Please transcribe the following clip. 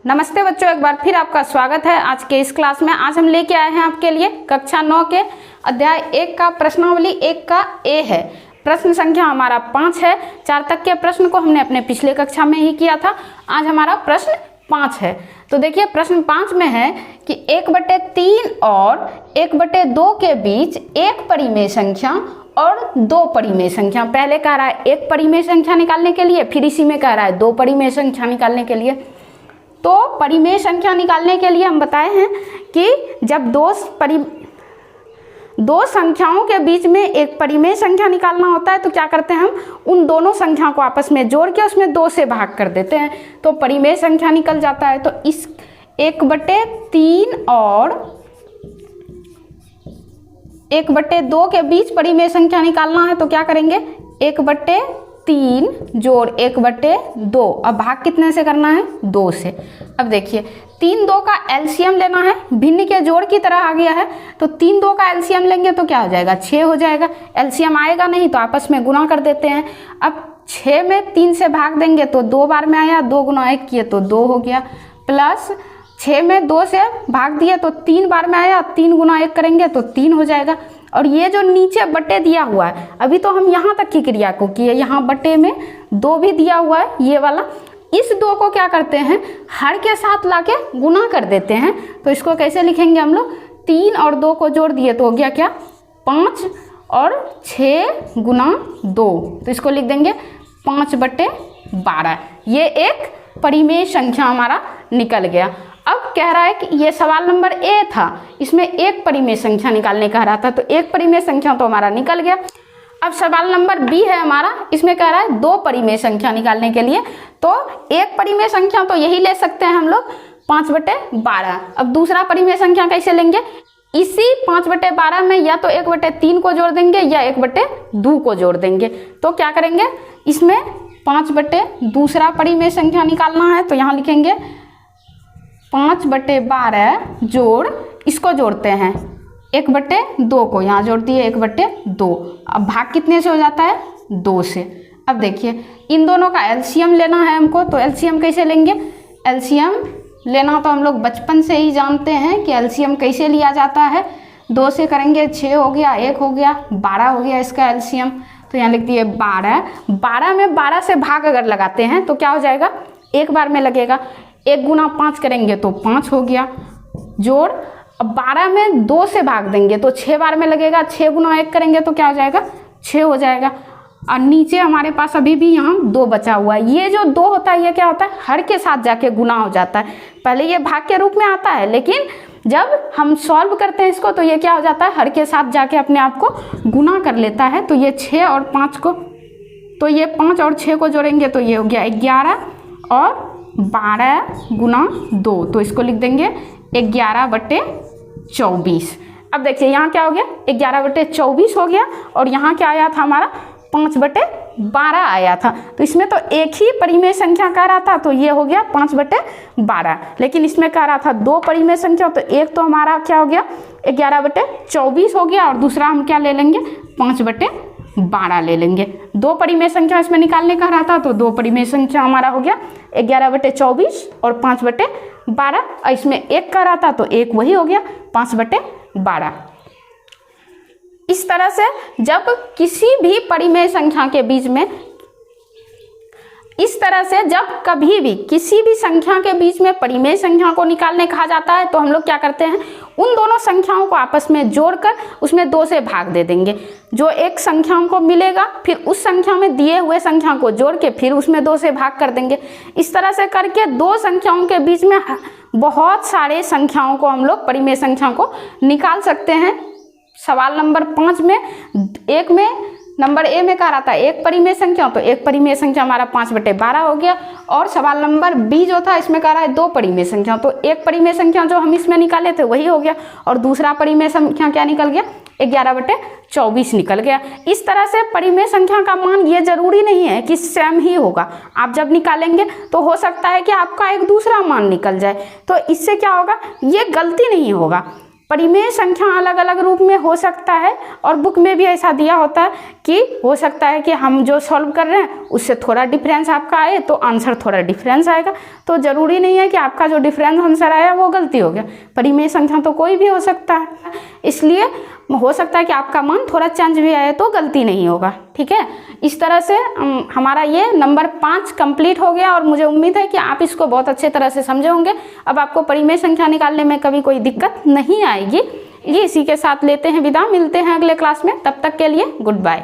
नमस्ते बच्चों, एक बार फिर आपका स्वागत है आज के इस क्लास में। आज हम लेके आए हैं आपके लिए कक्षा 9 के अध्याय 1 का प्रश्नावली 1 का ए है। प्रश्न संख्या हमारा 5 है। 4 तक के प्रश्न को हमने अपने पिछले कक्षा में ही किया था। आज हमारा प्रश्न 5 है। तो देखिए प्रश्न 5 में है कि 1/3 और 1/2 के बीच एक परिमेय संख्या और दो परिमेय संख्या। पहले कह रहा है एक परिमेय संख्या निकालने के लिए, फिर इसी में कह रहा है दो परिमेय संख्या निकालने के लिए। तो परिमेय संख्या निकालने के लिए हम बताए हैं कि जब दो संख्याओं के बीच में एक परिमेय संख्या निकालना होता है तो क्या करते हैं, हम उन दोनों संख्या को आपस में जोड़ के उसमें 2 से भाग कर देते हैं तो परिमेय संख्या निकल जाता है। तो इस 1/3 और 1/2 के बीच परिमेय संख्या निकालना है तो क्या करेंगे, 1/3 जोड़ 1/2। अब भाग कितने से करना है, 2 से। अब देखिए 3 2 का एलसीएम लेना है, भिन्न के जोड़ की तरह आ गया है तो 3 2 का एलसीएम लेंगे तो क्या हो जाएगा, 6 हो जाएगा। एलसीएम आएगा नहीं तो आपस में गुना कर देते हैं। अब 6 में 3 से भाग देंगे तो 2 बार में आया, 2 गुना 1 किए तो 2 हो गया, प्लस 6 में 2 से भाग दिए तो 3 बार में आया, 3 गुना 1 करेंगे तो 3 हो जाएगा। और ये जो नीचे बट्टे दिया हुआ है, अभी तो हम यहाँ तक की क्रिया को किए, यहाँ बट्टे में 2 भी दिया हुआ है ये वाला, इस 2 को क्या करते हैं, हर के साथ लाके गुना कर देते हैं। तो इसको कैसे लिखेंगे हम लोग, 3 और 2 को जोड़ दिए तो हो गया क्या, 5 और 6 गुना 2, तो इसको लिख देंगे 5/12। ये एक परिमेय संख्या हमारा निकल गया। अब कह रहा है कि ये सवाल नंबर ए था, इसमें एक परिमेय संख्या निकालने कह रहा था तो एक परिमेय संख्या तो हमारा निकल गया। अब सवाल नंबर बी है हमारा, इसमें कह रहा है 2 परिमेय संख्या निकालने के लिए। तो एक परिमेय संख्या तो यही ले सकते हैं हम लोग 5/12। अब दूसरा परिमेय संख्या कैसे लेंगे, इसी 5/12 में या तो 1/3 को जोड़ देंगे या 1/2 को जोड़ देंगे। तो क्या करेंगे, इसमें 5/दूसरा परिमेय संख्या निकालना है तो यहाँ लिखेंगे 5/12 जोड़, इसको जोड़ते हैं 1/2 को, यहाँ जोड़ दिए 1/2। अब भाग कितने से हो जाता है, 2 से। अब देखिए इन दोनों का एलसीएम लेना है हमको, तो एलसीएम कैसे लेंगे, एलसीएम लेना तो हम लोग बचपन से ही जानते हैं कि एलसीएम कैसे लिया जाता है। 2 से करेंगे 6 हो गया, 1 हो गया, 12 हो गया इसका एलसीएम। तो यहाँ लिख दिए 12। 12 में 12 से भाग अगर लगाते हैं तो क्या हो जाएगा, एक बार में लगेगा। 1 गुना 5 करेंगे तो 5 हो गया, जोड़। अब 12 में 2 से भाग देंगे तो 6 बार में लगेगा, 6 गुना 1 करेंगे तो क्या हो जाएगा, 6 हो जाएगा। और नीचे हमारे पास अभी भी यहाँ 2 बचा हुआ है। ये जो 2 होता है ये क्या होता है, हर के साथ जाके गुना हो जाता है। पहले ये भाग के रूप में आता है लेकिन जब हम सॉल्व करते हैं इसको तो ये क्या हो जाता है, हर के साथ जाके अपने आप को गुना कर लेता है। तो ये 6 और 5 को, तो ये 5 और 6 को जोड़ेंगे तो ये हो गया 11 और 12 गुना 2, तो इसको लिख देंगे 11/24। अब देखिए यहाँ क्या हो गया, 11/24 हो गया और यहाँ क्या आया था हमारा, 5/12 आया था। तो इसमें तो एक ही परिमेय संख्या कह रहा था तो ये हो गया 5/12, लेकिन इसमें कह रहा था 2 परिमेय संख्या, तो एक तो हमारा क्या हो गया 11/24 हो गया और दूसरा हम क्या ले लेंगे, 5/12 ले लेंगे। 2 परिमेय संख्या इसमें निकालने का रहा था तो 2 परिमेय संख्या हमारा हो गया 11/24 और 5/12। इसमें 1 का रहा था तो 1 वही हो गया 5/12। इस तरह से जब किसी भी परिमेय संख्या के बीच में, इस तरह से जब कभी भी किसी भी संख्या के बीच में परिमेय संख्या को निकालने कहा जाता है तो हम लोग क्या करते हैं, उन दोनों संख्याओं को आपस में जोड़कर उसमें 2 से भाग दे देंगे। जो एक संख्याओं को मिलेगा फिर उस संख्या में दिए हुए संख्या को जोड़ के फिर उसमें 2 से भाग कर देंगे। इस तरह से करके 2 संख्याओं के बीच में बहुत सारे संख्याओं को हम लोग परिमेय संख्या को निकाल सकते हैं। सवाल नंबर 5 में, एक में नंबर ए में कह रहा था एक परिमेय संख्या, तो एक परिमेय संख्या हमारा 5/12 हो गया। और सवाल नंबर बी जो था इसमें कह रहा है 2 परिमेय संख्या, तो एक परिमेय संख्या जो हम इसमें निकाले थे वही हो गया और दूसरा परिमेय संख्या क्या निकल गया, 11/24 निकल गया। इस तरह से परिमेय संख्या का मान ये जरूरी नहीं है कि सेम ही होगा, आप जब निकालेंगे तो हो सकता है कि आपका एक दूसरा मान निकल जाए। तो इससे क्या होगा, ये गलती नहीं होगा। परिमेय संख्या अलग अलग रूप में हो सकता है और बुक में भी ऐसा दिया होता है कि हो सकता है कि हम जो सॉल्व कर रहे हैं उससे थोड़ा डिफरेंस आपका आए तो आंसर थोड़ा डिफरेंस आएगा। तो ज़रूरी नहीं है कि आपका जो डिफरेंस आंसर आया वो गलती हो गया। परिमेय संख्या तो कोई भी हो सकता है, इसलिए हो सकता है कि आपका मान थोड़ा चेंज भी आए तो गलती नहीं होगा। ठीक है, इस तरह से हमारा ये नंबर 5 कंप्लीट हो गया और मुझे उम्मीद है कि आप इसको बहुत अच्छे तरह से समझे होंगे। अब आपको परिमेय संख्या निकालने में कभी कोई दिक्कत नहीं आएगी। ये इसी के साथ लेते हैं विदा, मिलते हैं अगले क्लास में, तब तक के लिए गुड बाय।